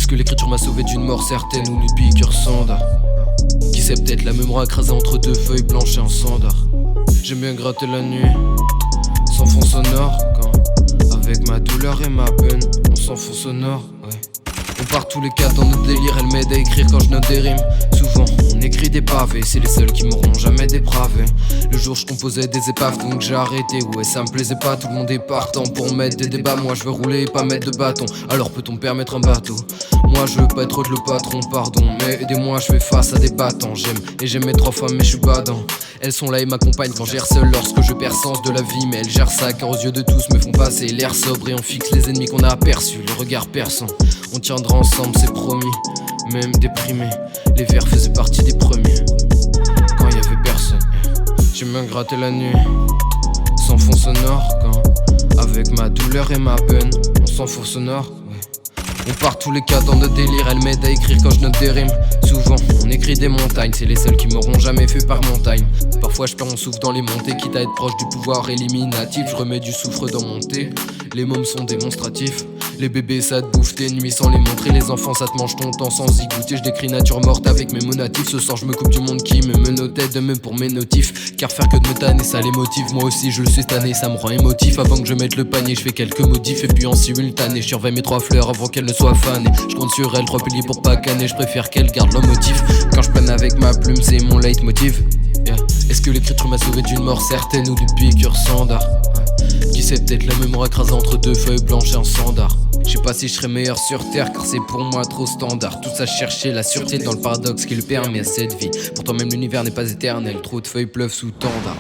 que l'écriture m'a sauvé d'une mort certaine ou d'une piqûre sans dard? Qui sait, peut-être la mémoire écrasée entre deux feuilles blanches et un sandar. J'aime bien gratter la nuit, sans fond sonore, quand avec ma douleur et ma peine, on s'en fout sonore, ouais. On part tous les quatre dans notre délire, elle m'aide à écrire quand je note des rimes. Souvent on écrit des pavés, c'est les seuls qui m'auront jamais dépravé. Le jour je composais des épaves donc j'ai arrêté. Ouais, ça me plaisait pas, tout le monde est partant pour mettre des débats. Moi je veux rouler et pas mettre de bâton, alors peut-on me permettre un bateau? Moi je veux pas être le patron, pardon, mais aidez-moi, je fais face à des battants. J'aime et j'aime mes 3 femmes mais je suis badant. Elles sont là et m'accompagnent quand j'erre seul lorsque je perds sens de la vie. Mais elles gèrent ça car aux yeux de tous me font passer l'air sobre. Et on fixe les ennemis qu'on a aperçus, le regard perçant. On tiendra ensemble, c'est promis, même déprimé. Les vers faisaient partie des premiers, quand y avait personne. J'aime bien gratter la nuit, sans fond sonore, quand avec ma douleur et ma peine, on s'en fout sonore. On part tous les quatre dans notre délire, elle m'aide à écrire quand je note des rimes. Souvent on écrit des montagnes, c'est les seuls qui m'auront jamais fait par montagne. Parfois je perds mon souffle dans les montées, quitte à être proche du pouvoir éliminatif. Je remets du soufre dans mon thé, les mômes sont démonstratifs. Les bébés ça te bouffe tes nuits sans les montrer. Les enfants ça te mange ton temps sans y goûter. Je décris nature morte avec mes mots natifs. Ce soir je me coupe du monde qui me menottait, de même pour mes notifs. Car faire que de me tanner ça les motive. Moi aussi je le suis cette année, ça me rend émotif. Avant que je mette le panier je fais quelques modifs. Et puis en simultané je surveille mes 3 fleurs avant qu'elles ne soient fanées. Je compte sur elles 3 piliers pour pas canner. Je préfère qu'elles gardent leur motif. Quand je plane avec ma plume c'est mon leitmotiv, yeah. Est-ce que l'écriture m'a sauvé d'une mort certaine ou d'une piqûre sans dard? Qui sait, peut-être la mémoire écrasée entre deux feuilles blanches et un sandar. Je sais pas si je serais meilleur sur terre car c'est pour moi trop standard. Tout ça chercher la sûreté dans le paradoxe qui le permet à cette vie. Pourtant même l'univers n'est pas éternel, trop de feuilles pleuvent sous tant d'arbres.